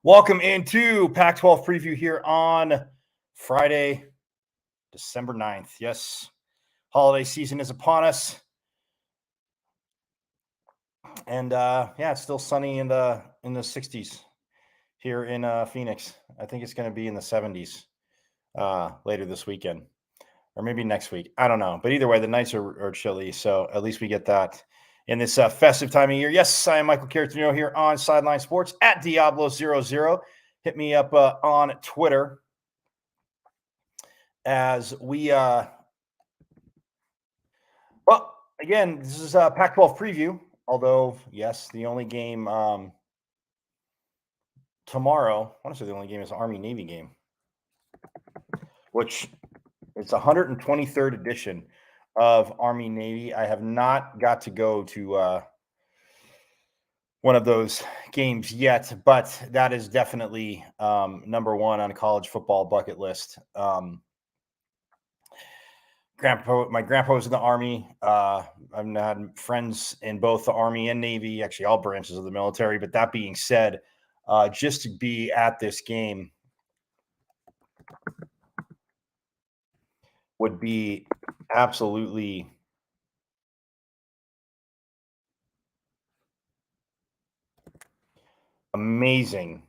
Welcome into Pac-12 Preview here on Friday, December 9th. Yes, holiday season is upon us. And it's still sunny in the 60s here in Phoenix. I think it's going to be in the 70s later this weekend or maybe next week. I don't know. But either way, the nights are chilly, so at least we get that in this festive time of year. Yes, I am Michael Caratanino here on Sideline Sports at Diablo00. Hit me up on Twitter as we again, this is a Pac-12 preview, although yes, the only game tomorrow, I want to say the only game is Army-Navy game, which it's 123rd edition of Army-Navy. I have not got to go to one of those games yet, but that is definitely number one on a college football bucket list. My grandpa was in the Army. I've had friends in both the Army and Navy, actually all branches of the military. But that being said, just to be at this game would be absolutely amazing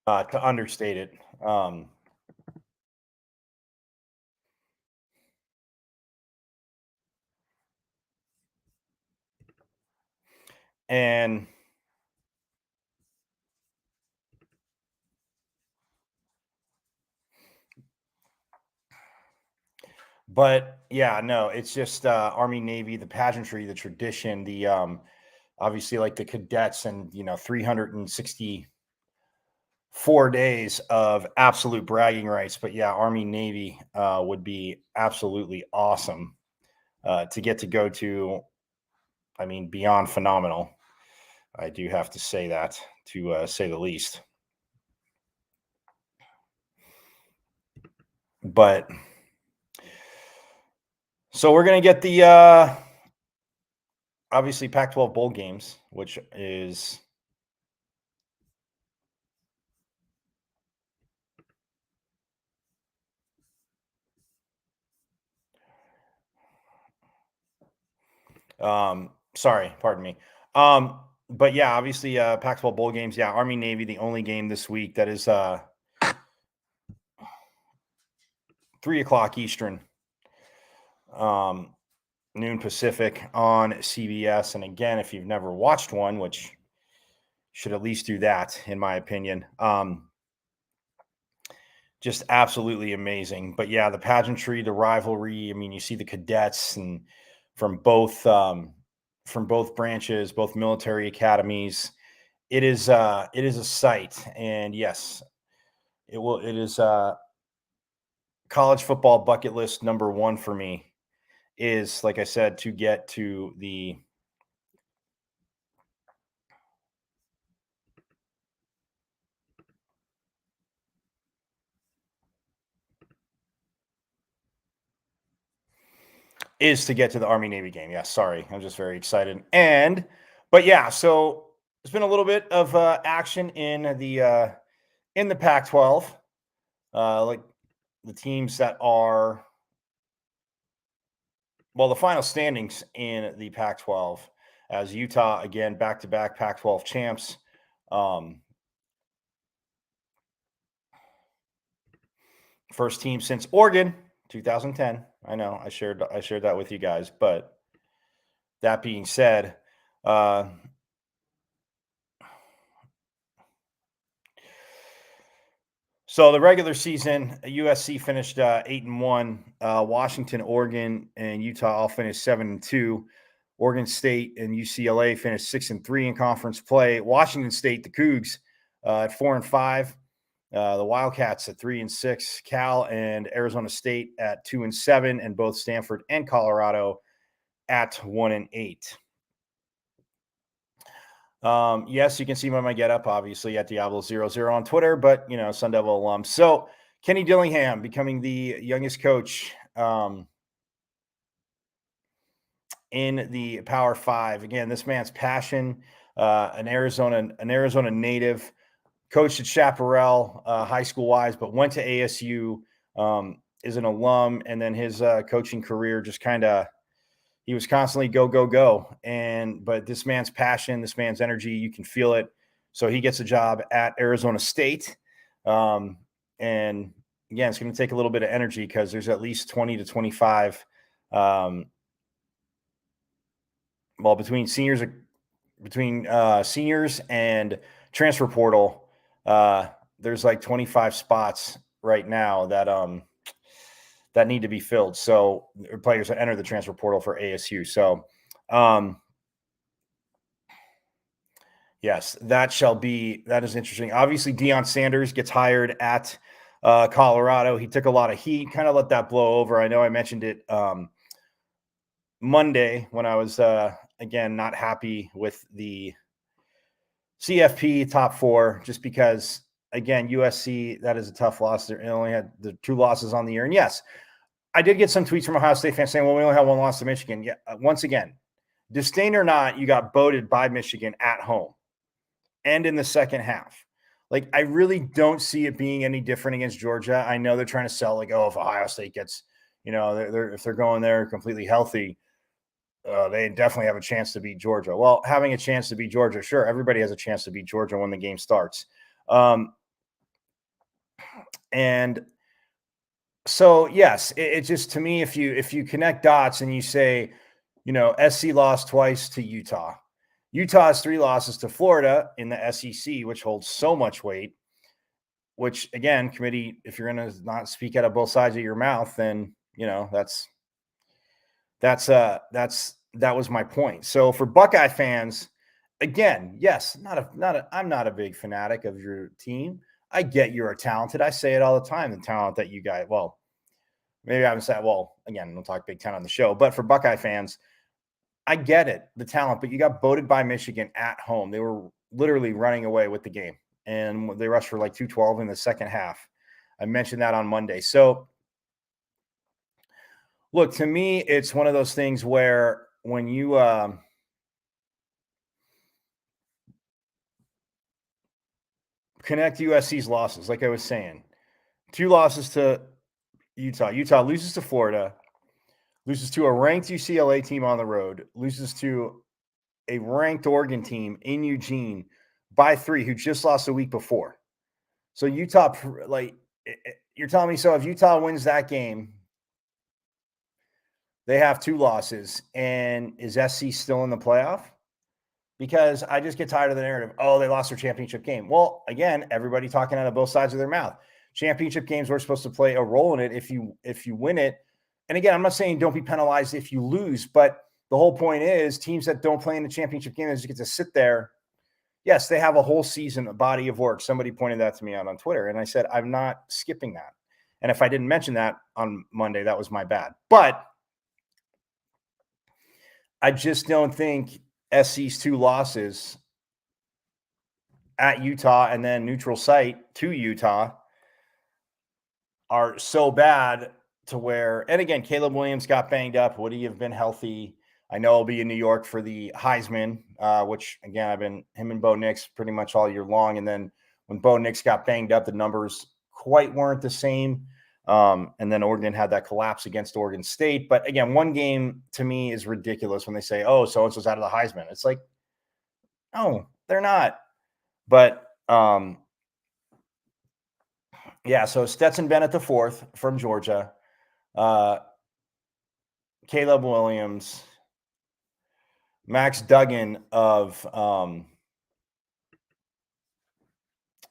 to understate it. But yeah, no, it's just Army, Navy, the pageantry, the tradition, the obviously like the cadets and 364 days of absolute bragging rights. But yeah, Army, Navy would be absolutely awesome to get to go to. I mean, beyond phenomenal. I do have to say that, to say the least. But so we're going to get the obviously Pac-12 bowl games, which is sorry, pardon me. But yeah, obviously Pac-12 bowl games. Yeah, Army Navy, the only game this week that is 3:00 Eastern, noon Pacific on CBS. And again, if you've never watched one, which should at least do that, in my opinion, just absolutely amazing. But yeah, the pageantry, the rivalry. I mean, you see the cadets and from both branches, both military academies. It is a sight, and yes, it is college football bucket list number one for me. Is, like I said, to get to the Army Navy game. Yeah, sorry, I'm just very excited. But yeah, so there's been a little bit of action in the Pac-12, like the teams that are, well, the final standings in the Pac-12 as Utah, again, back-to-back Pac-12 champs. First team since Oregon, 2010. I know I shared that with you guys, but that being said, so the regular season, USC finished 8-1. Washington, Oregon, and Utah all finished 7-2. Oregon State and UCLA finished 6-3 in conference play. Washington State, the Cougs, at 4-5. The Wildcats at 3-6. Cal and Arizona State at 2-7, and both Stanford and Colorado at 1-8. Yes, you can see my get up, obviously, at Diablo00 on Twitter, but Sun Devil alum. So Kenny Dillingham becoming the youngest coach in the Power Five. Again, this man's passion, an Arizona native, coached at Chaparral high school wise, but went to ASU, is an alum. And then his coaching career just kind of, he was constantly go, go, go. But this man's passion, this man's energy, you can feel it. So he gets a job at Arizona State. And again, it's going to take a little bit of energy because there's at least 20 to 25. Between seniors and transfer portal, there's like 25 spots right now that need to be filled. So players that enter the transfer portal for ASU. So, yes, that is interesting. Obviously, Deion Sanders gets hired at Colorado. He took a lot of heat, kind of let that blow over. I know I mentioned it Monday when I was, again, not happy with the CFP top 4, just because, again, USC, that is a tough loss. They only had the 2 losses on the year. And yes, I did get some tweets from Ohio State fans saying, well, we only have 1 loss to Michigan. Yeah, once again, disdain or not, you got boated by Michigan at home and in the second half. Like, I really don't see it being any different against Georgia. I know they're trying to sell, like, oh, if Ohio State gets, if they're going there completely healthy, they definitely have a chance to beat Georgia. Well, having a chance to beat Georgia, sure, everybody has a chance to beat Georgia when the game starts. And so, yes, it just, to me, if you connect dots and you say, SC lost twice to Utah. Utah has 3 losses to Florida in the SEC, which holds so much weight, which, again, committee, if you're going to not speak out of both sides of your mouth, then, that was my point. So for Buckeye fans, again, yes, I'm not a big fanatic of your team. I get you're talented. I say it all the time, the talent that you guys, well, maybe I haven't said, well, again, we'll talk Big Ten on the show, but for Buckeye fans, I get it, the talent, but you got boated by Michigan at home. They were literally running away with the game, and they rushed for like 212 in the second half. I mentioned that on Monday. So, look, to me, it's one of those things where when you connect USC's losses, like I was saying, 2 losses to Utah. Utah loses to Florida, loses to a ranked UCLA team on the road, loses to a ranked Oregon team in Eugene by 3, who just lost a week before. So Utah, like, you're telling me, so if Utah wins that game, they have 2 losses, and is SC still in the playoff? Because I just get tired of the narrative. Oh, they lost their championship game. Well, again, everybody talking out of both sides of their mouth. Championship games were supposed to play a role in it if you win it. And again, I'm not saying don't be penalized if you lose, but the whole point is teams that don't play in the championship game, they just get to sit there. Yes, they have a whole season, a body of work. Somebody pointed that to me out on Twitter, and I said, I'm not skipping that. And if I didn't mention that on Monday, that was my bad. But I just don't think SC's 2 losses at Utah and then neutral site to Utah are so bad to where, and again, Caleb Williams got banged up. Would he have been healthy? I know I'll be in New York for the Heisman, which, again, I've been him and Bo Nix pretty much all year long. And then when Bo Nix got banged up, the numbers quite weren't the same. And then Oregon had that collapse against Oregon State. But again, one game to me is ridiculous when they say, oh, so-and-so's out of the Heisman. It's like, no, they're not. But yeah, so Stetson Bennett the 4th from Georgia, Caleb Williams, Max Duggan of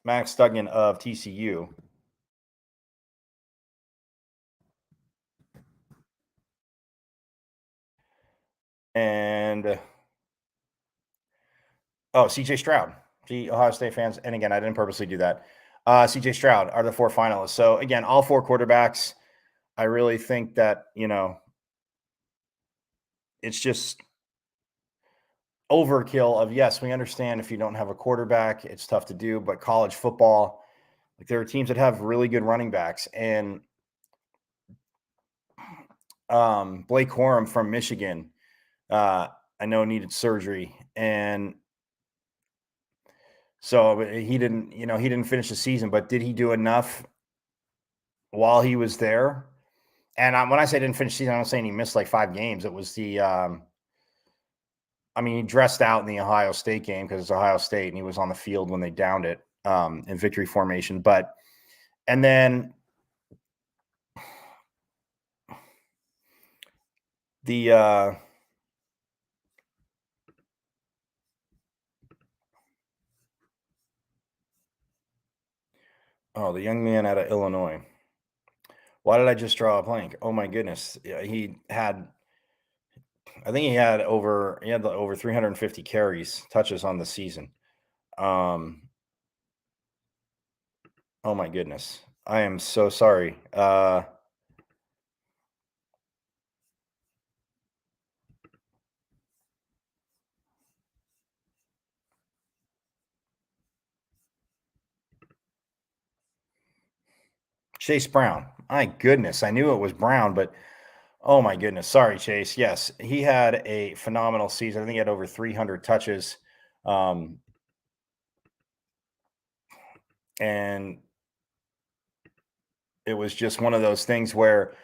TCU. And CJ Stroud. Ohio State fans, and again, I didn't purposely do that. CJ Stroud are the 4 finalists. So again, all 4 quarterbacks. I really think that, it's just overkill of, yes, we understand if you don't have a quarterback, it's tough to do, but college football, like, there are teams that have really good running backs, and Blake Corum from Michigan, I know needed surgery, and So he didn't finish the season, but did he do enough while he was there? And when I say didn't finish the season, I'm not saying he missed like 5 games. It was he dressed out in the Ohio State game because it's Ohio State, and he was on the field when they downed it in victory formation. And then the the young man out of Illinois. Why did I just draw a blank? Oh my goodness. Yeah, I think he had over 350 touches on the season. Oh my goodness. I am so sorry. Chase Brown. My goodness. I knew it was Brown, but oh my goodness. Sorry, Chase. Yes, he had a phenomenal season. I think he had over 300 touches. And it was just one of those things where,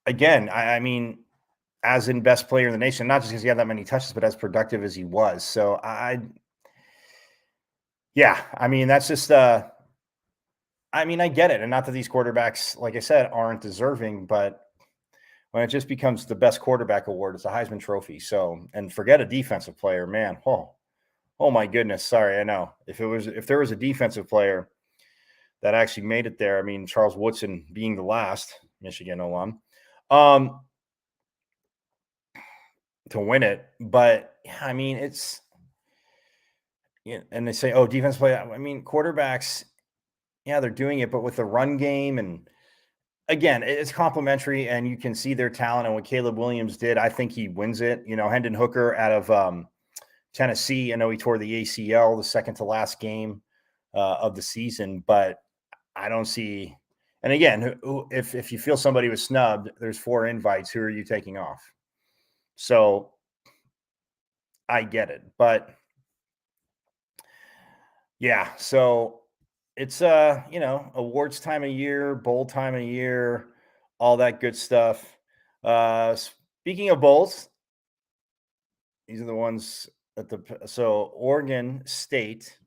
again, I mean, as in best player in the nation, not just because he had that many touches, but as productive as he was. So that's just, I get it. And not that these quarterbacks, like I said, aren't deserving, but when it just becomes the best quarterback award, it's a Heisman Trophy. So, and forget a defensive player, man. Oh my goodness. Sorry. I know if there was a defensive player that actually made it there, Charles Woodson being the last Michigan alum, to win it. But it's, and they say, oh, defense play. Quarterbacks, they're doing it, but with the run game, and again, it's complementary, and you can see their talent. And what Caleb Williams did, I think he wins it. Hendon Hooker out of Tennessee, I know he tore the ACL the second to last game of the season, but I don't see. And again, if you feel somebody was snubbed, there's 4 invites. Who are you taking off? So I get it, but yeah. So it's awards time of year, bowl time of year, all that good stuff. Speaking of bowls, these are the ones so Oregon State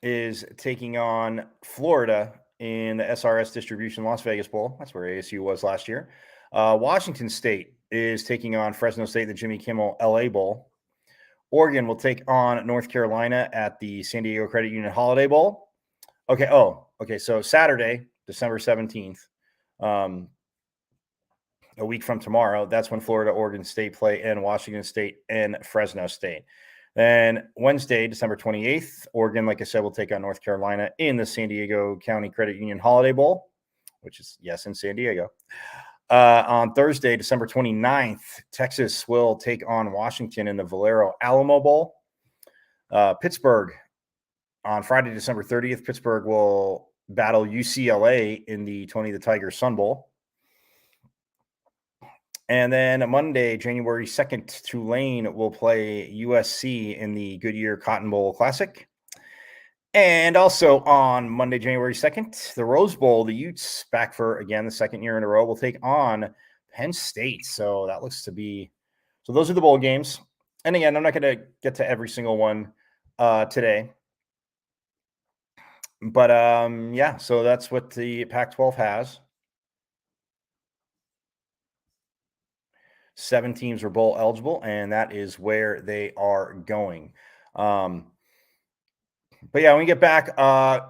is taking on Florida in the SRS Distribution Las Vegas Bowl. That's where ASU was last year. Washington State is taking on Fresno State, the Jimmy Kimmel LA Bowl. Oregon will take on North Carolina at the San Diego Credit Union Holiday Bowl. Okay. So Saturday, December 17th, a week from tomorrow, that's when Florida, Oregon State play, and Washington State and Fresno State. Then Wednesday, December 28th, Oregon, like I said, will take on North Carolina in the San Diego County Credit Union Holiday Bowl, which is, yes, in San Diego. On Thursday, December 29th, Texas will take on Washington in the Valero Alamo Bowl. Pittsburgh, on Friday, December 30th, Pittsburgh will battle UCLA in the Tony the Tiger Sun Bowl. And then Monday, January 2nd, Tulane will play USC in the Goodyear Cotton Bowl Classic. And also on Monday, January 2nd, the Rose Bowl, the Utes, back for, again, the second year in a row, will take on Penn State. So that looks to be – so those are the bowl games. And again, I'm not going to get to every single one today. But, so that's what the Pac-12 has. 7 teams are bowl eligible, and that is where they are going. But yeah, when we get back,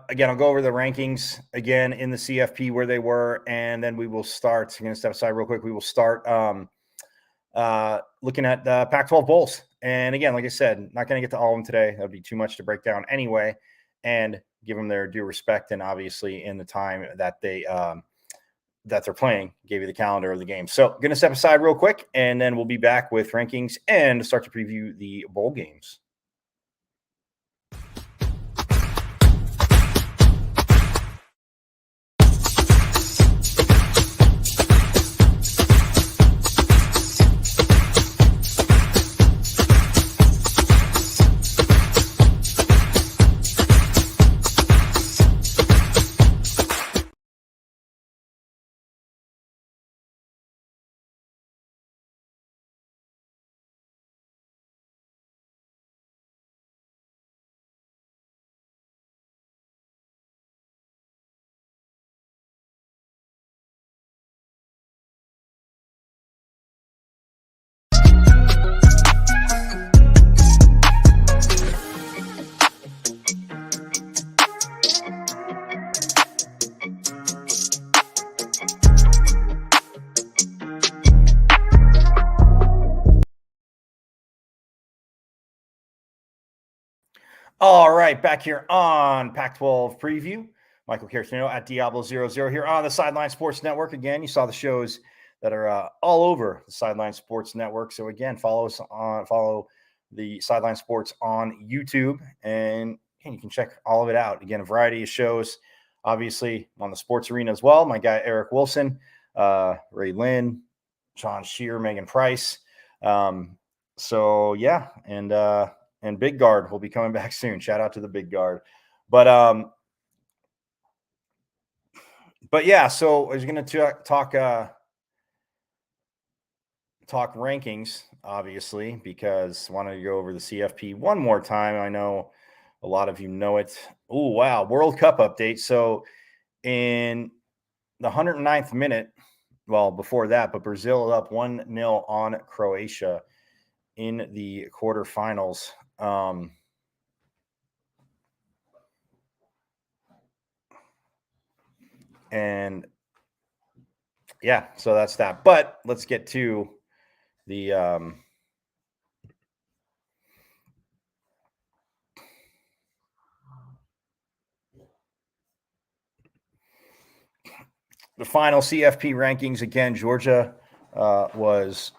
again, I'll go over the rankings again in the CFP where they were, and then we will start. I'm going to step aside real quick. We will start looking at the Pac-12 bowls. And again, like I said, not going to get to all of them today. That would be too much to break down anyway, and give them their due respect. And obviously in the time that they're playing, gave you the calendar of the game. So going to step aside real quick, and then we'll be back with rankings and start to preview the bowl games. All right, back here on Pac-12 Preview. Michael Caracino at Diablo00 here on the Sideline Sports Network. Again, you saw the shows that are all over the Sideline Sports Network. So again, follow the Sideline Sports on YouTube, and you can check all of it out. Again, a variety of shows, obviously on the sports arena as well. My guy Eric Wilson, Ray Lynn, John Shear, Megan Price. So yeah, and Big Guard will be coming back soon. Shout out to the Big Guard. But yeah, so I was going to talk rankings, obviously, because I wanted to go over the CFP one more time. I know a lot of you know it. Oh, wow. World Cup update. So in the 109th minute, well, before that, but Brazil up 1-0 on Croatia in the quarterfinals. And yeah, so that's that. But let's get to the final CFP rankings. Again, Georgia was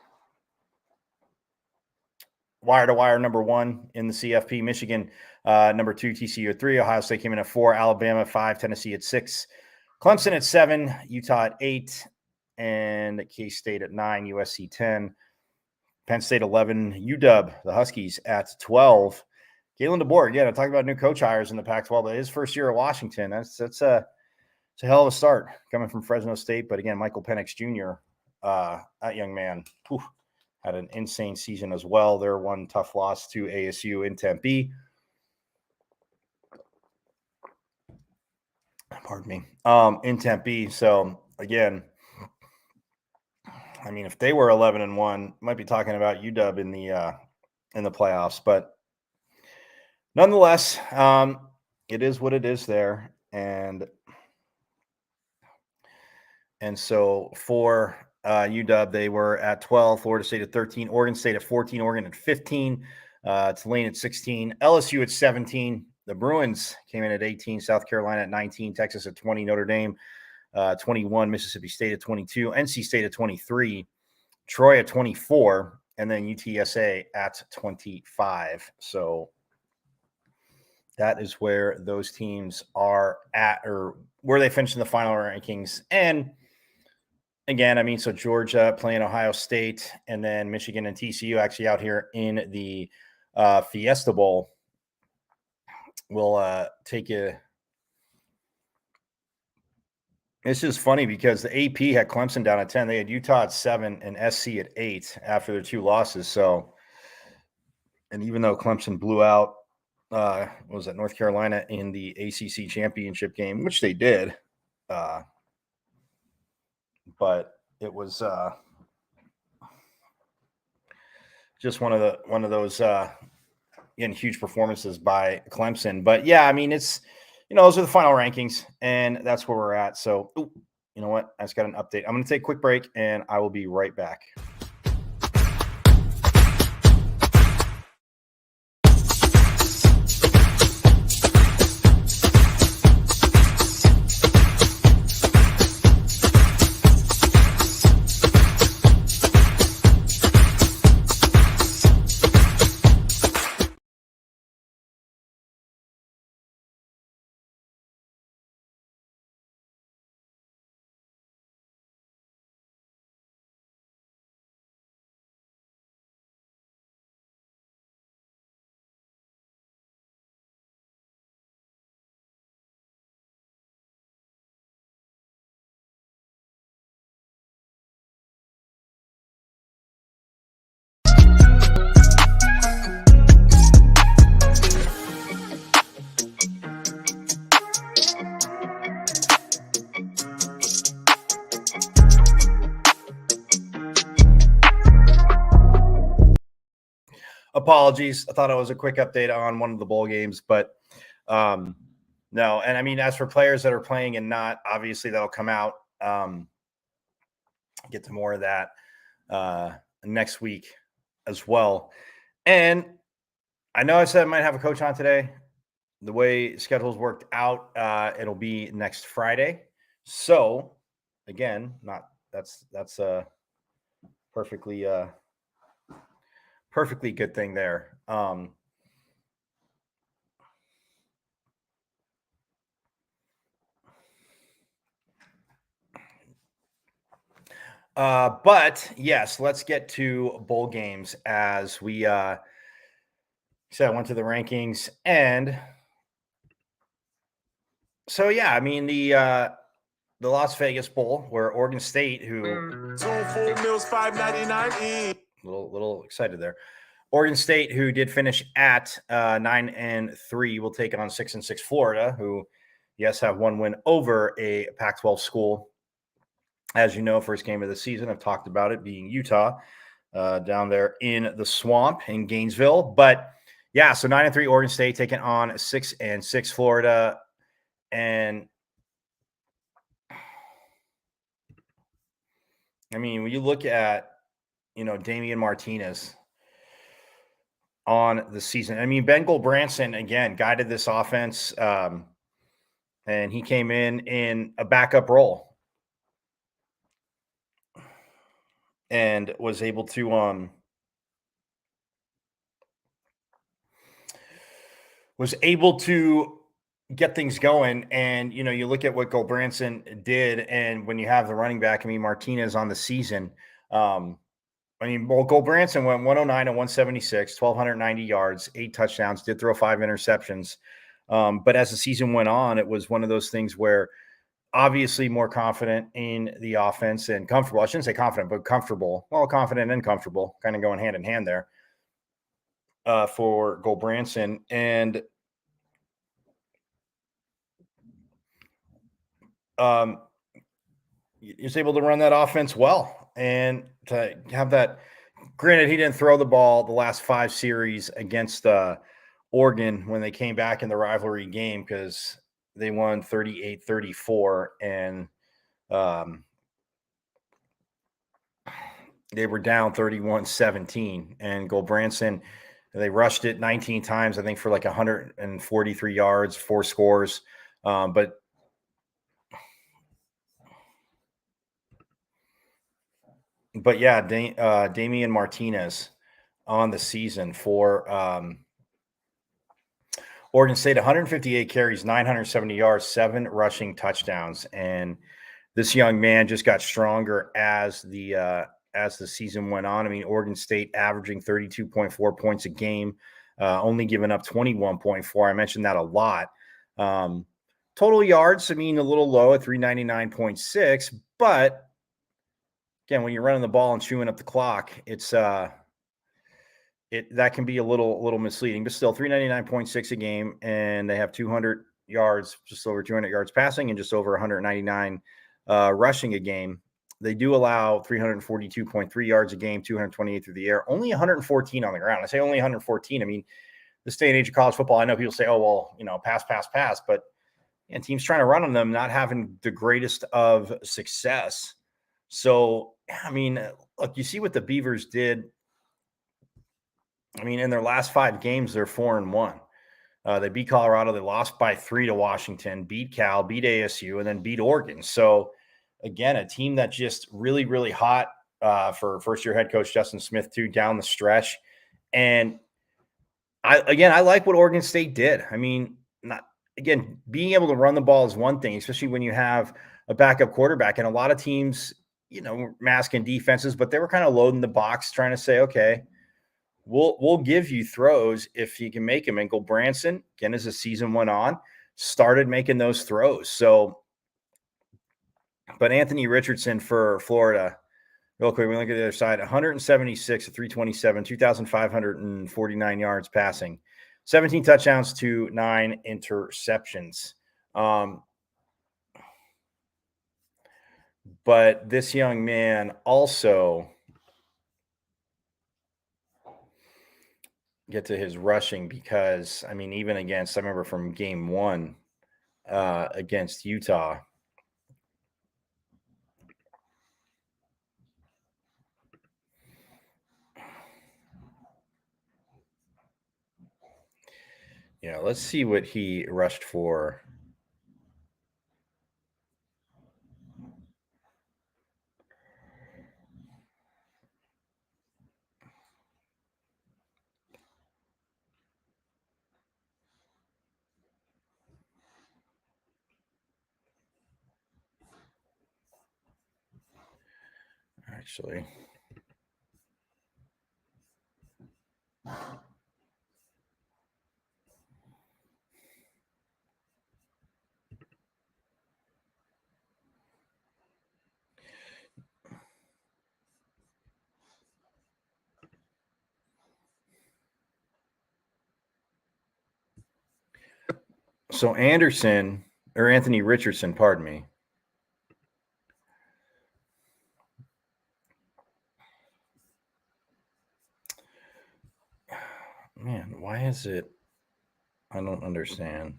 wire to wire number 1 in the CFP. Michigan number 2, TCU at 3, Ohio State came in at 4, Alabama 5, Tennessee at 6, Clemson at 7, Utah at 8, and K-State at 9, USC 10, Penn State 11, UW, the Huskies at 12. Kalen DeBoer, again, I talked about new coach hires in the Pac-12, but his first year at Washington, it's a hell of a start coming from Fresno State. But again, Michael Penix Jr., that young man, had an insane season as well. Their one tough loss to ASU in Tempe. Pardon me. In Tempe. So again, I mean, if they were 11-1, might be talking about UW in the playoffs. But nonetheless, it is what it is there, and so for UW, they were at 12, Florida State at 13, Oregon State at 14, Oregon at 15, Tulane at 16, LSU at 17. The Bruins came in at 18, South Carolina at 19, Texas at 20, Notre Dame 21, Mississippi State at 22, NC State at 23, Troy at 24, and then UTSA at 25. So that is where those teams are at, or where they finished in the final rankings. And again, I mean, so Georgia playing Ohio State, and then Michigan and TCU actually out here in the Fiesta Bowl. We'll take you. It's just funny because the AP had Clemson down at 10. They had Utah at 7 and SC at 8 after their 2 losses. So, and even though Clemson blew out, was it North Carolina in the ACC championship game, which they did, but it was just one of those huge performances by Clemson. But yeah, I mean, it's, those are the final rankings, and that's where we're at. So, you know what? I just got an update. I'm going to take a quick break, and I will be right back. Apologies. I thought it was a quick update on one of the bowl games, but no. And I mean, as for players that are playing and not, obviously that'll come out. Get to more of that next week as well. And I know I said I might have a coach on today. the way schedules worked out, it'll be next Friday. So again, not that's a perfectly perfectly good thing there. But yes, let's get to bowl games as we said. I went to the rankings, and so yeah, I mean the Las Vegas Bowl, where Oregon State, who 2 full meals, $5.99 each. Little excited there. Oregon State, who did finish at 9-3, will take on 6-6 Florida, who yes have one win over a Pac-12 school. As you know, first game of the season, I've talked about it being Utah down there in the swamp in Gainesville. But yeah, so 9-3 Oregon State taking on 6-6 Florida. And I mean, when you look at, Damian Martinez on the season, I mean, Ben Goldbranson, again, guided this offense, and he came in a backup role and was able to get things going. And you look at what Goldbranson did, and when you have the running back, I mean, Martinez on the season, Goldbranson went 109 and 176, 1,290 yards, 8 touchdowns, did throw 5 interceptions. But as the season went on, it was one of those things where obviously more confident in the offense and comfortable. I shouldn't say confident, but comfortable. Well, confident and comfortable, kind of going hand in hand there for Goldbranson. And he was able to run that offense well, and to have that. Granted, he didn't throw the ball the last 5 series against Oregon when they came back in the rivalry game, because they won 38-34, and they were down 31-17. And Goldbranson, they rushed it 19 times, I think, for like 143 yards, 4 scores. But yeah, Damian Martinez on the season for Oregon State, 158 carries, 970 yards, 7 rushing touchdowns. And this young man just got stronger as the season went on. I mean, Oregon State averaging 32.4 points a game, only giving up 21.4. I mentioned that a lot. Total yards, I mean, a little low at 399.6, but again, when you're running the ball and chewing up the clock, it's that can be a little misleading, but still 399.6 a game, and they have 200 yards, just over 200 yards passing, and just over 199 rushing a game. They do allow 342.3 yards a game, 228 through the air, only 114 on the ground. I say only 114. I mean, this day and age of college football, I know people say, oh, well, pass, but and teams trying to run on them, not having the greatest of success. So, I mean, look, you see what the Beavers did. I mean, in their last 5 games, they're 4-1. They beat Colorado. They lost by 3 to Washington, beat Cal, beat ASU, and then beat Oregon. So, again, a team that just really, really hot for first-year head coach Justin Smith, too, down the stretch. And I like what Oregon State did. I mean, being able to run the ball is one thing, especially when you have a backup quarterback. And a lot of teams, masking defenses, but they were kind of loading the box, trying to say, okay, we'll give you throws if you can make them. And Goldbranson, again, as the season went on, started making those throws. So, but Anthony Richardson for Florida, real quick, we look at the other side, 176 at 327, 2,549 yards passing, 17 touchdowns to 9 interceptions. But this young man also, get to his rushing, because I mean, even against, I remember from game 1 against Utah, Yeah, let's see what he rushed for. Actually. So Anthony Richardson, pardon me. Man, why is it? I don't understand.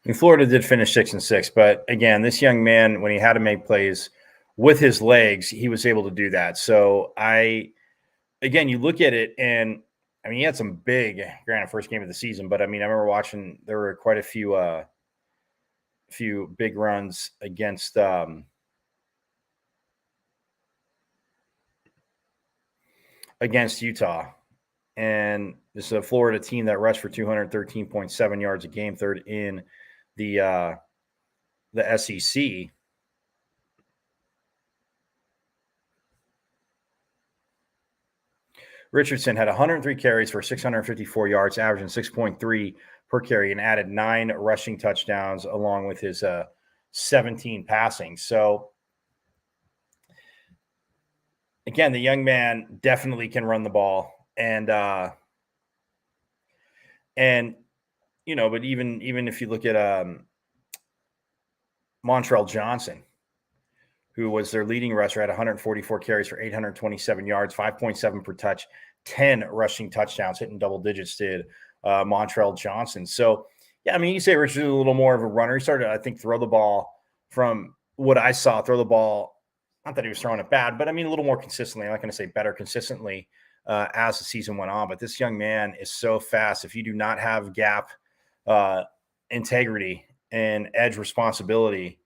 I mean, Florida did finish 6-6, but again, this young man, when he had to make plays with his legs, he was able to do that. So again, you look at it, and I mean, he had some big, granted, first game of the season, but I mean, I remember watching. There were quite a few big runs against Utah. And this is a Florida team that rushed for 213.7 yards a game, third in the SEC. Richardson had 103 carries for 654 yards, averaging 6.3 per carry, and added 9 rushing touchdowns along with his 17 passing. So, again, the young man definitely can run the ball, and you know, but even if you look at Montrell Johnson, who was their leading rusher, had 144 carries for 827 yards, 5.7 per touch, 10 rushing touchdowns, hitting double digits, did Montrell Johnson. So, yeah, I mean, you say Richard's a little more of a runner. He started, I think, throw the ball from what I saw, throw the ball, not that he was throwing it bad, but I mean, a little more consistently. I'm not going to say better consistently as the season went on. But this young man is so fast. If you do not have gap integrity and edge responsibility,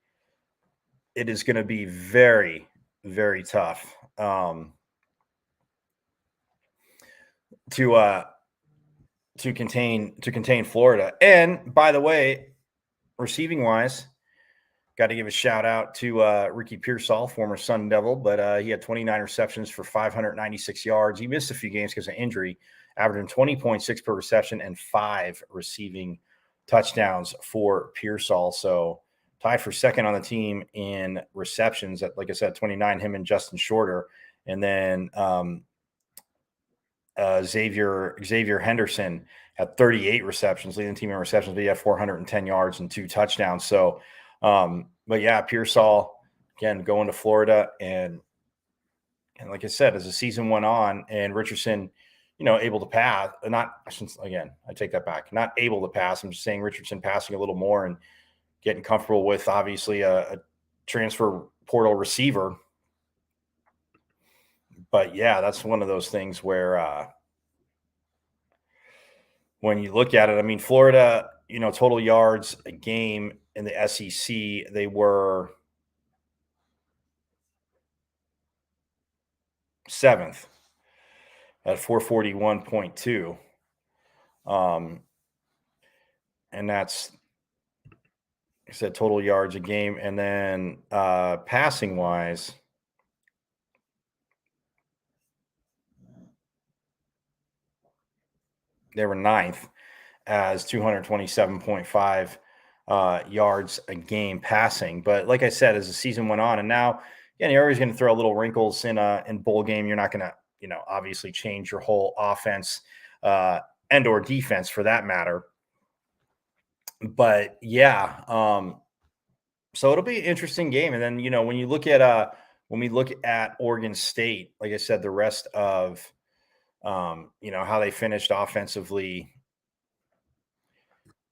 it is going to be very, very tough to contain Florida. And by the way, receiving wise, got to give a shout out to Ricky Pearsall, former Sun Devil, but he had 29 receptions for 596 yards. He missed a few games because of injury, averaging 20.6 per reception and 5 receiving touchdowns for Pearsall. So tied for second on the team in receptions at, like I said, 29, him and Justin Shorter. And then Xavier Henderson had 38 receptions, leading the team in receptions, but he had 410 yards and 2 touchdowns. So, but yeah, Pearsall, again, going to Florida. And like I said, as the season went on and Richardson, you know, able to pass, again, I take that back, not able to pass. I'm just saying Richardson passing a little more and getting comfortable with obviously a transfer portal receiver. But yeah, that's one of those things where when you look at it, I mean, Florida, you know, total yards a game in the SEC, they were 7th at 441.2. And that's, I said, total yards a game. And then passing wise, they were 9th as 227.5 yards a game passing. But like I said, as the season went on, and now, yeah, you're always going to throw little wrinkles in bowl game. You're not going to, you know, obviously change your whole offense and or defense for that matter. but yeah, so it'll be an interesting game. And then, when you look at when we look at Oregon State, like I said, the rest of how they finished offensively.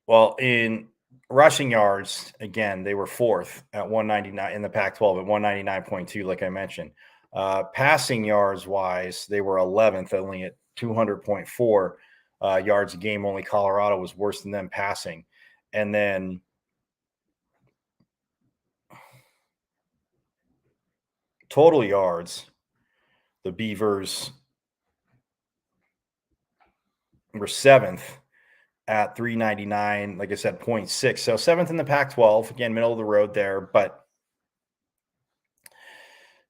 Well, in rushing yards, again, they were fourth at 199 in the Pac-12 at 199.2, like I mentioned. Passing yards wise, they were 11th, only at 200.4 yards a game. Only Colorado was worse than them passing. And then total yards, the Beavers were seventh at 399, like I said, 0.6. So seventh in the Pac-12, again, middle of the road there. But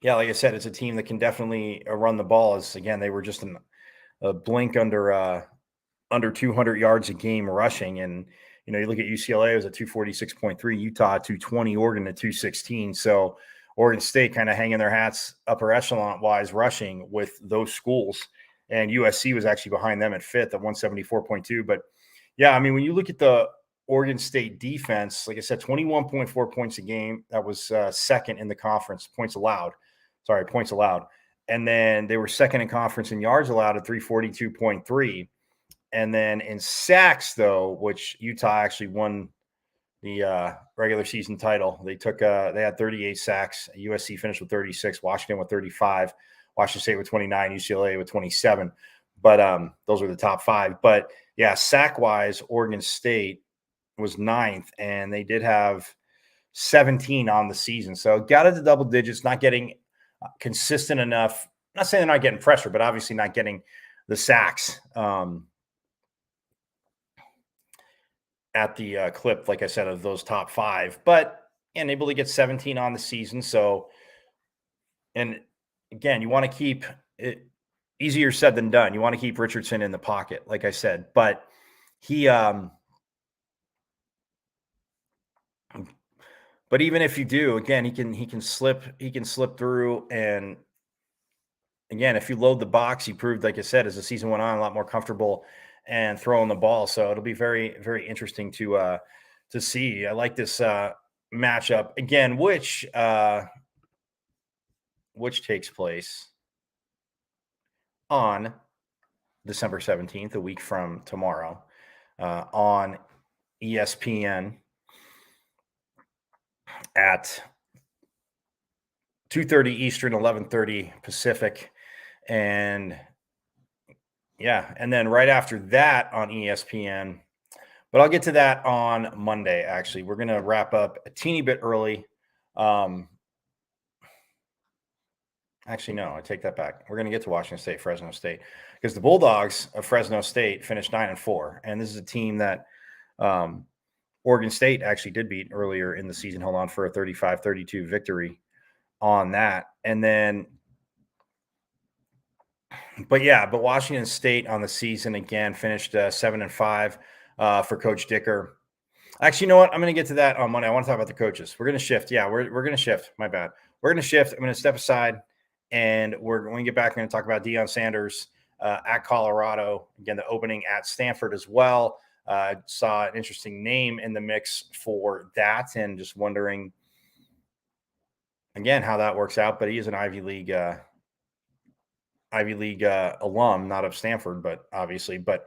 yeah, like I said, it's a team that can definitely run the ball. As again, they were just a blink under 200 yards a game rushing. And, you look at UCLA, it was at 246.3, Utah at 220, Oregon at 216. So Oregon State kind of hanging their hats upper echelon wise rushing with those schools. And USC was actually behind them at fifth at 174.2. But yeah, I mean, when you look at the Oregon State defense, like I said, 21.4 points a game. That was second in the conference, points allowed. And then they were second in conference in yards allowed at 342.3. And then in sacks, though, which Utah actually won the regular season title, they had 38 sacks. USC finished with 36, Washington with 35, Washington State with 29, UCLA with 27. But those were the top five. But yeah, sack-wise, Oregon State was ninth, and they did have 17 on the season. So got into double digits, not getting consistent enough. I'm not saying they're not getting pressure, but obviously not getting the sacks at the clip, like I said, of those top five. But and able to get 17 on the season. So, and again, you want to keep it easier said than done. You want to keep Richardson in the pocket, like I said, but but even if you do, again, he can slip through. And again, if you load the box, he proved, like I said, as the season went on, a lot more comfortable and throwing the ball. So it'll be very, very interesting to see. I like this matchup again, which takes place on December 17th, a week from tomorrow, on ESPN at 2:30 Eastern, 11:30 Pacific. And yeah, and then right after that on ESPN, but I'll get to that on Monday. Actually, we're going to wrap up a teeny bit early. Actually, no, I take that back. We're going to get to Washington State, Fresno State, because the Bulldogs of Fresno State finished 9-4. And this is a team that Oregon State actually did beat earlier in the season. Hold on, for a 35-32 victory on that. And then, but Washington State on the season again finished 7-5 for Coach Dicker. Actually, you know what? I'm going to get to that on Monday. I want to talk about the coaches. We're going to shift. Yeah, we're going to shift. My bad. We're going to shift. I'm going to step aside, and we're going to get back. We're going to talk about Deion Sanders at Colorado. Again, the opening at Stanford as well. Saw an interesting name in the mix for that, and just wondering again how that works out. But he is an Ivy League alum, not of Stanford, but obviously. But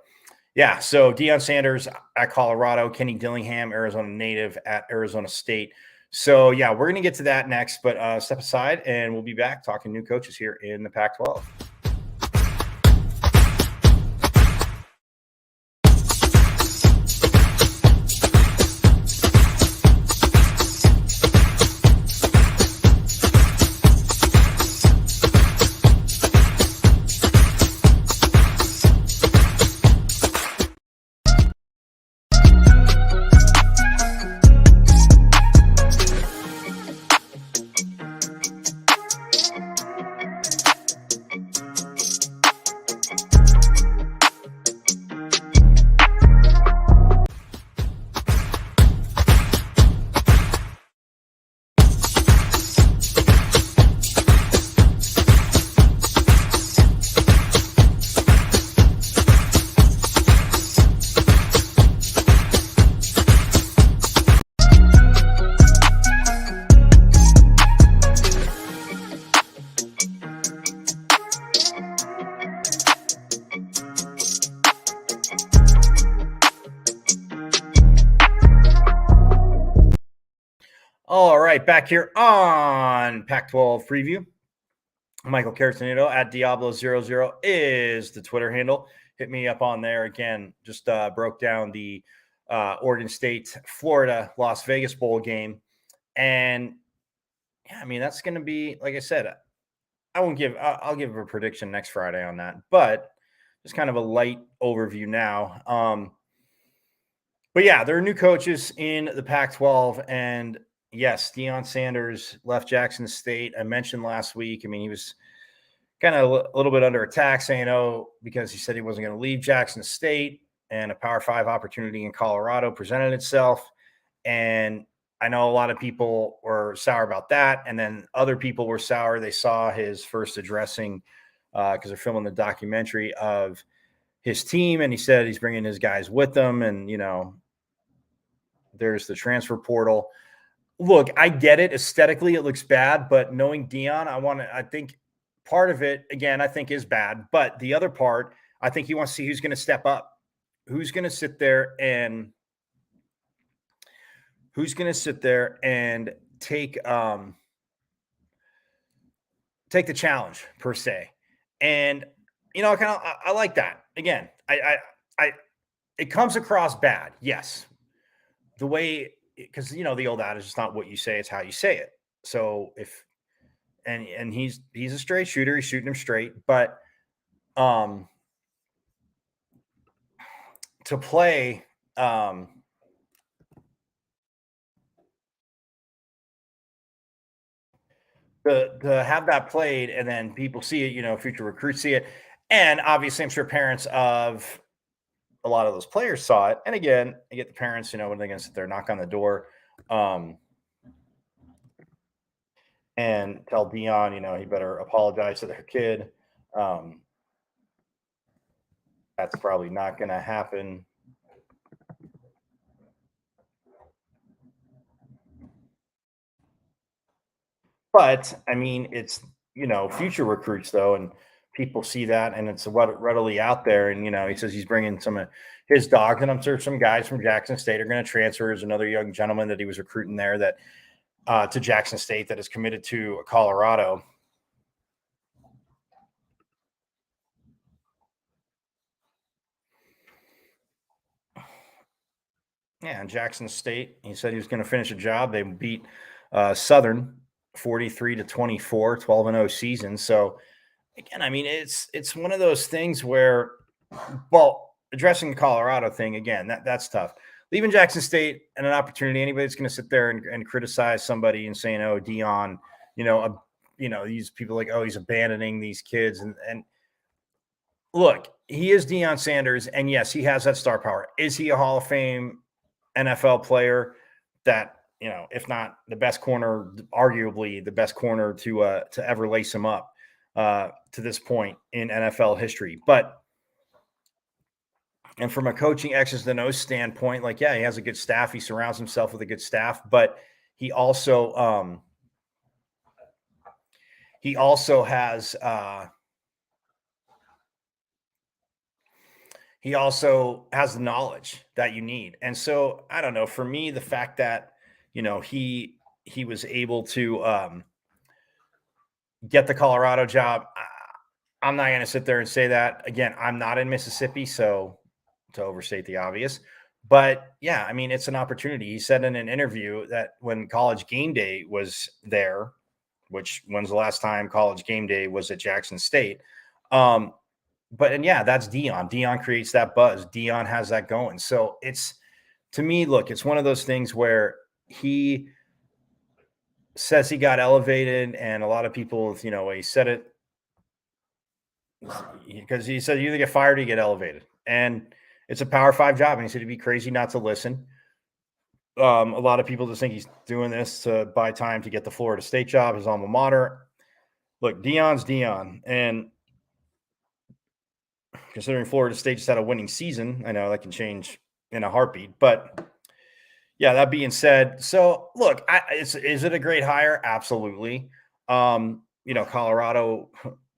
yeah, so Deion Sanders at Colorado, Kenny Dillingham, Arizona native at Arizona State. So yeah, we're going to get to that next, but step aside and we'll be back talking new coaches here in the Pac-12. All right, back here on Pac-12 Preview. Michael Caratanito at Diablo00 is the Twitter handle. Hit me up on there again. Just broke down the Oregon State, Florida, Las Vegas bowl game. And yeah, I mean, that's going to be, like I said, I'll give a prediction next Friday on that, but just kind of a light overview now. But yeah, there are new coaches in the Pac-12, and yes, Deion Sanders left Jackson State. I mentioned last week. I mean, he was kind of a little bit under attack, saying, "Oh," because he said he wasn't going to leave Jackson State, and a Power 5 opportunity in Colorado presented itself. And I know a lot of people were sour about that, and then other people were sour. They saw his first addressing because they're filming the documentary of his team, and he said he's bringing his guys with them, and there's the transfer portal. Look, I get it. Aesthetically, it looks bad, but knowing Dion, I think part of it, again, I think is bad. But the other part, I think he wants to see who's going to step up, who's going to sit there and take the challenge per se. And I like that. Again, I it comes across bad. Yes. The way, because the old adage is not what you say, it's how you say it. So if and he's a straight shooter, he's shooting him straight, but to play to have that played and then people see it, future recruits see it. And obviously I'm sure parents of a lot of those players saw it. And again, I get the parents, when they're going to sit there, knock on the door, and tell Dion, he better apologize to their kid. That's probably not going to happen. But I mean, it's future recruits though, and people see that, and it's readily out there. And he says he's bringing some of his dogs, and I'm sure some guys from Jackson State are going to transfer. There's another young gentleman that he was recruiting there that to Jackson State that is committed to Colorado. Yeah, and Jackson State, he said he was going to finish a job. They beat Southern 43-24, 12-0 season. So again, I mean, it's one of those things where, well, addressing the Colorado thing again, that's tough. Leaving Jackson State and an opportunity, anybody that's going to sit there and criticize somebody and saying, "Oh, Dion," these people like, "Oh, he's abandoning these kids," and look, he is Deion Sanders, and yes, he has that star power. Is he a Hall of Fame NFL player? That if not the best corner, arguably the best corner to ever lace him up to this point in NFL history. And from a coaching X's and O's standpoint, like, yeah, he has a good staff. He surrounds himself with a good staff, but he also has the knowledge that you need. And so I don't know, for me, the fact that he was able to get the Colorado job, I'm not going to sit there and say that. Again, I'm not in Mississippi, so to overstate the obvious. But yeah, I mean, it's an opportunity. He said in an interview that when College Game Day was there, which when's the last time College Game Day was at Jackson State? And yeah, that's Dion. Dion creates that buzz. Dion has that going. So it's, to me, look, it's one of those things where he says he got elevated, and a lot of people, he said it because he said you either get fired or you get elevated. And it's a Power 5 job. And he said it'd be crazy not to listen. A lot of people just think he's doing this to buy time to get the Florida State job, his alma mater. Look, Dion's Dion. And considering Florida State just had a winning season, I know that can change in a heartbeat. But yeah, that being said, so look, is it a great hire? Absolutely. Colorado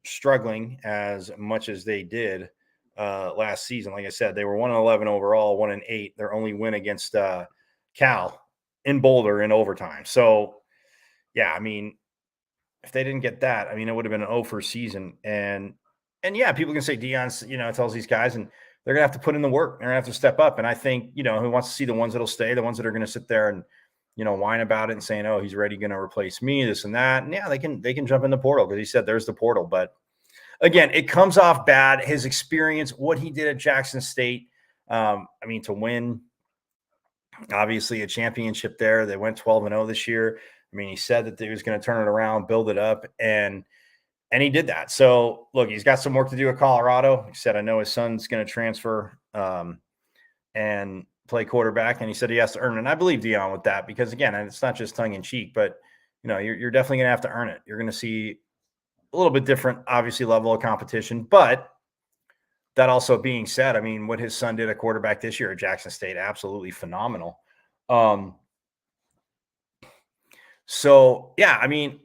struggling as much as they did last season. Like I said, they were 1-11 overall, 1-8. Their only win against Cal in Boulder in overtime. So, yeah, I mean, if they didn't get that, I mean, it would have been an 0 for season. And yeah, people can say Deion's, tells these guys, and they're gonna have to put in the work. They're gonna have to step up. And I think, he wants to see the ones that'll stay, the ones that are gonna sit there and, whine about it and saying, oh, he's already gonna replace me, this and that. And yeah, they can jump in the portal because he said there's the portal. But again, it comes off bad. His experience, what he did at Jackson State. To win obviously a championship there. They went 12-0 this year. I mean, he said that he was going to turn it around, build it up, and he did that. So, look, he's got some work to do at Colorado. He said, I know his son's going to transfer and play quarterback, and he said he has to earn it. And I believe Deion with that because, again, it's not just tongue-in-cheek, but, you're definitely going to have to earn it. You're going to see a little bit different, obviously, level of competition. But that also being said, I mean, what his son did at quarterback this year at Jackson State, absolutely phenomenal. So, yeah, I mean,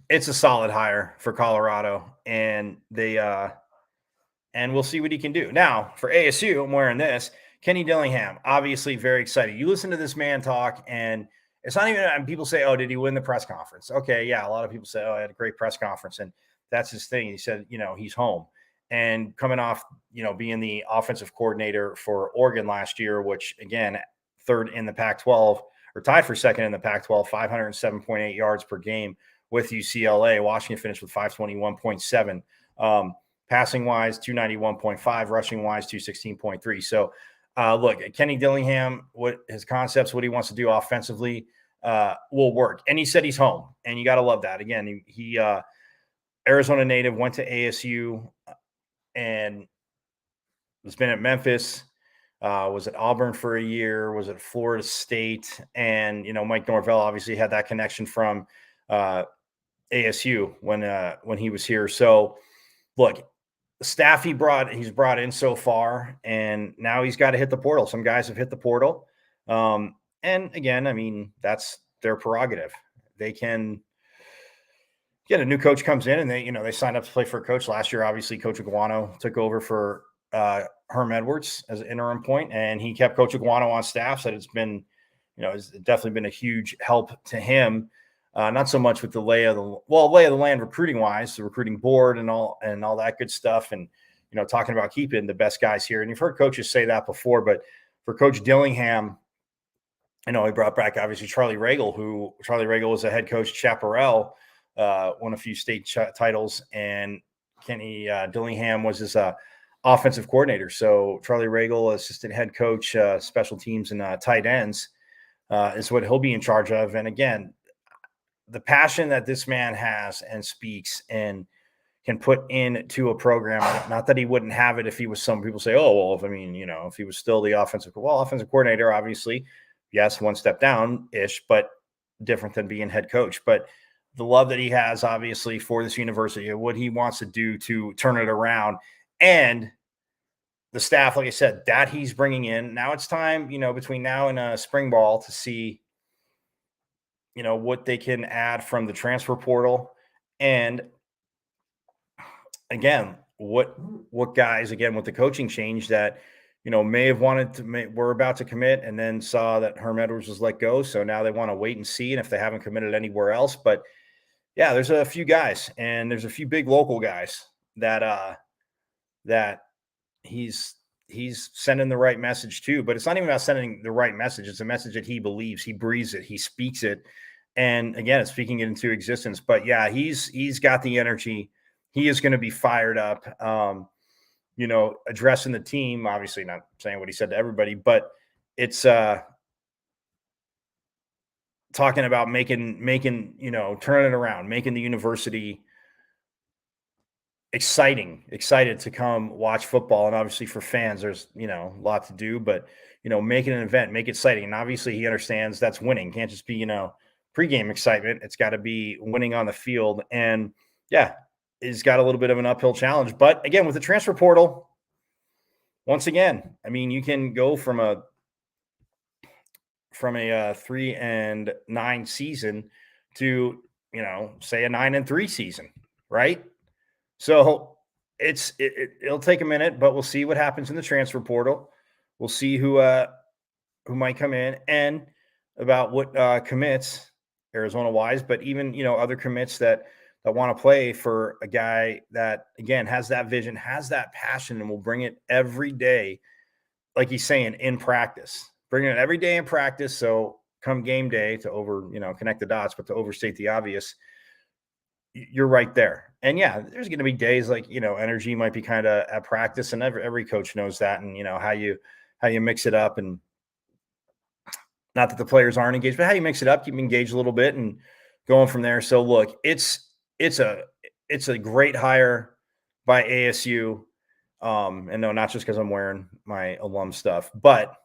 it's a solid hire for Colorado, and and we'll see what he can do. Now, for ASU, I'm wearing this. Kenny Dillingham, obviously very excited. You listen to this man talk, and it's not even – people say, oh, did he win the press conference? Okay, yeah, a lot of people say, oh, I had a great press conference, and that's his thing. He said, he's home. And coming off, being the offensive coordinator for Oregon last year, which, again, third in the Pac-12 or tied for second in the Pac-12, 507.8 yards per game with UCLA. Washington finished with 521.7. Passing-wise, 291.5. Rushing-wise, 216.3. So, look, Kenny Dillingham, what his concepts, what he wants to do offensively will work. And he said he's home, and you got to love that. Again, he Arizona native, went to ASU, and has been at Memphis, was at Auburn for a year, was at Florida State. And, Mike Norvell obviously had that connection from ASU when he was here. So, look, the staff he's brought in so far, and now he's got to hit the portal. Some guys have hit the portal. And again, I mean, that's their prerogative. They can get a new coach comes in, and they signed up to play for a coach last year. Obviously, Coach Iguano took over for Herm Edwards as an interim point, and he kept Coach Iguano on staff. Said it's been, it's definitely been a huge help to him. Not so much with the lay of the land recruiting wise, the recruiting board and all that good stuff, and talking about keeping the best guys here. And you've heard coaches say that before, but for Coach Dillingham, he brought back obviously Charlie Regal was a head coach. Chaparral won a few state titles, and Kenny Dillingham was his offensive coordinator. So Charlie Regal, assistant head coach, special teams and tight ends, is what he'll be in charge of. And again, the passion that this man has and speaks and can put into a program, not that he wouldn't have it if he was, some people say, oh, well, if he was still the offensive coordinator, obviously, yes, one step down-ish, but different than being head coach. But the love that he has, obviously, for this university and what he wants to do to turn it around, and the staff, like I said, that he's bringing in. Now it's time, between now and spring ball to see, what they can add from the transfer portal. And again, what guys, again, with the coaching change that, may have were about to commit and then saw that Herm Edwards was let go. So now they want to wait and see. And if they haven't committed anywhere else, but yeah, there's a few guys, and there's a few big local guys that he's sending the right message to. But it's not even about sending the right message. It's a message that he believes, he breathes it, he speaks it. And again, it's speaking it into existence. But yeah, he's got the energy. He is going to be fired up, addressing the team, obviously not saying what he said to everybody, but it's talking about making, turning it around, making the university excited to come watch football. And obviously for fans, there's, a lot to do, but, make it an event, make it exciting. And obviously he understands that's winning. Can't just be, pregame excitement. It's got to be winning on the field. And yeah, he's got a little bit of an uphill challenge. But again, with the transfer portal, once again, I mean, you can go from a 3-9 season to, say a 9-3 season, right? So it'll take a minute, but we'll see what happens in the transfer portal. We'll see who might come in. And about what commits Arizona wise, but even other commits that want to play for a guy that again has that vision, has that passion, and will bring it every day, like he's saying in practice, bringing it every day in practice. So come game day to connect the dots, but to overstate the obvious, you're right there. And yeah, there's going to be days like energy might be kind of at practice, and every coach knows that, and how you mix it up, and not that the players aren't engaged, but how you mix it up, keep them engaged a little bit, and going from there. So look, it's a great hire by ASU. And no, not just because I'm wearing my alum stuff, but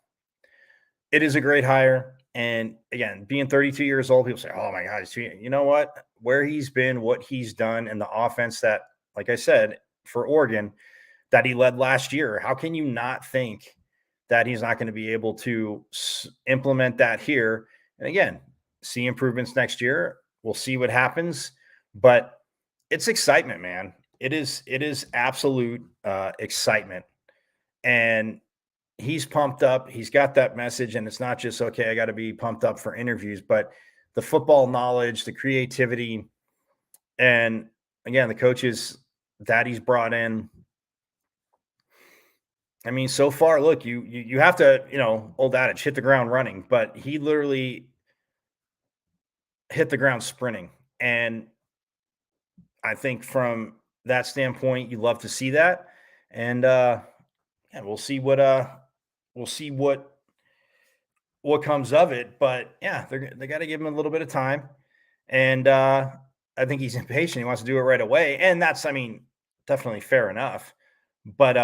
it is a great hire. And again, being 32 years old, people say, "Oh my God, you know what? Where he's been, what he's done, and the offense that, like I said, for Oregon, that he led last year. How can you not think that he's not going to be able to implement that here? And again, see improvements next year. We'll see what happens, but it's excitement, man. It is absolute excitement, and he's pumped up. He's got that message, and it's not just okay. I got to be pumped up for interviews, but the football knowledge, the creativity, and again, the coaches that he's brought in. I mean, so far, look, you have to, old adage, hit the ground running, but he literally hit the ground sprinting. And I think from that standpoint, you love to see that. And yeah, we'll see what comes of it. But yeah, they got to give him a little bit of time. And I think he's impatient. He wants to do it right away. And that's, I mean, definitely fair enough. But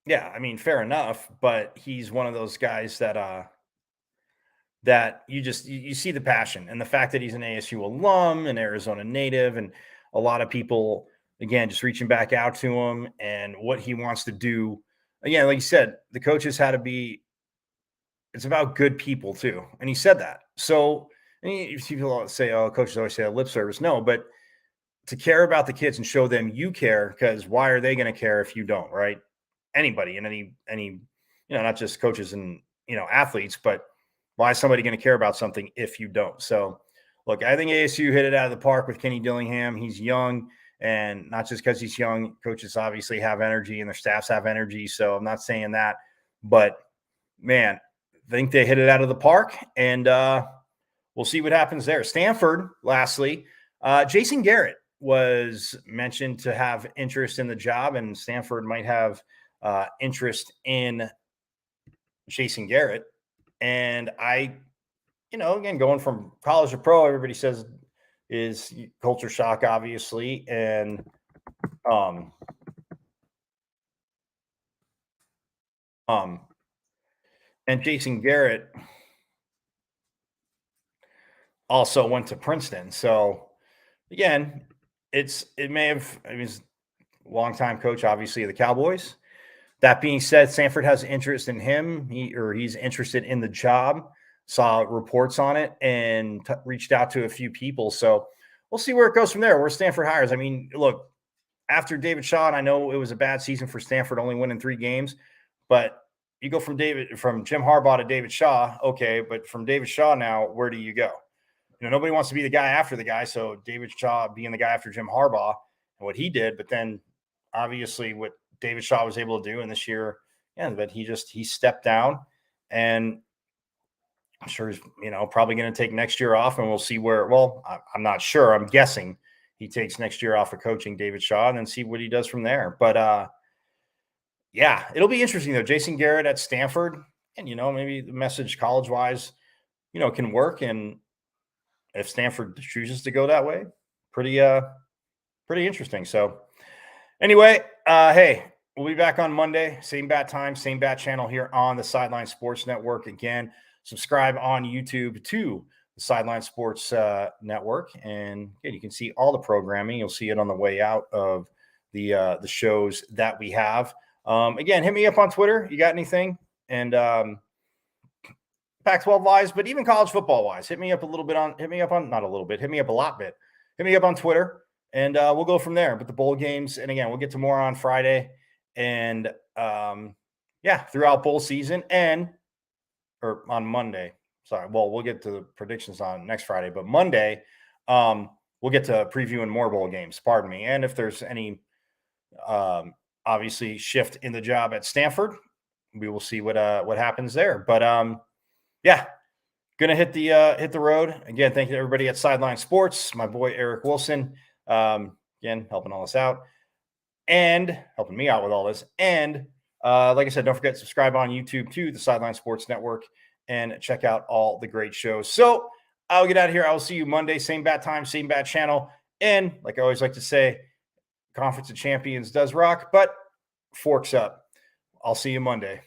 yeah, I mean, fair enough, but he's one of those guys that you see the passion, and the fact that he's an ASU alum, an Arizona native, and a lot of people again just reaching back out to him and what he wants to do. Again, like you said, the coaches had to be. It's about good people too, and he said that. So people say, "Oh, coaches always say lip service." No, but to care about the kids and show them you care, because why are they going to care if you don't, right? Anybody and any not just coaches and athletes, but why is somebody going to care about something if you don't? So look, I think ASU hit it out of the park with Kenny Dillingham. He's young, and not just because he's young, coaches obviously have energy and their staffs have energy. So I'm not saying that, but man, I think they hit it out of the park, and we'll see what happens there. Stanford, lastly, Jason Garrett was mentioned to have interest in the job, and Stanford might have interest in Jason Garrett. And again, going from college to pro, everybody says is culture shock, obviously. And and Jason Garrett also went to Princeton. So again, it may have, I mean, he's a longtime coach, obviously, of the Cowboys. That being said, Stanford has interest in him. He's interested in the job. Saw reports on it and reached out to a few people. So we'll see where it goes from there. Where Stanford hires. I mean, look, after David Shaw, and I know it was a bad season for Stanford, only winning 3 games, but you go from Jim Harbaugh to David Shaw. Okay, but from David Shaw now, where do you go? Nobody wants to be the guy after the guy. So David Shaw being the guy after Jim Harbaugh and what he did, but then obviously what David Shaw was able to do in this year, yeah, but he stepped down, and I'm sure he's probably going to take next year off, and we'll see where. Well, I'm not sure. I'm guessing he takes next year off of coaching David Shaw, and then see what he does from there. But yeah, it'll be interesting though. Jason Garrett at Stanford, and maybe the message college wise, can work, and if Stanford chooses to go that way, pretty interesting. So anyway, hey, we'll be back on Monday. Same bat time, same bat channel here on the Sideline Sports Network. Again, subscribe on YouTube to the Sideline Sports Network, and again, you can see all the programming. You'll see it on the way out of the shows that we have. Again, hit me up on Twitter. You got anything? And Pac-12 wise, but even college football wise, hit me up not a little bit, hit me up a lot bit. Hit me up on Twitter, and we'll go from there. But the bowl games, and again, we'll get to more on Friday. And yeah, throughout bowl season or on Monday. Sorry. Well, we'll get to the predictions on next Friday, but Monday, we'll get to previewing more bowl games. Pardon me. And if there's any, obviously shift in the job at Stanford, we will see what happens there. But gonna hit the road again. Thank you to everybody at Sideline Sports. My boy Eric Wilson, again helping all this out and helping me out with all this. And like I said, don't forget to subscribe on YouTube to the Sideline Sports Network and check out all the great shows. So I'll get out of here. I will see you Monday, same bat time, same bat channel. And like I always like to say, Conference of Champions does rock, but forks up. I'll see you Monday.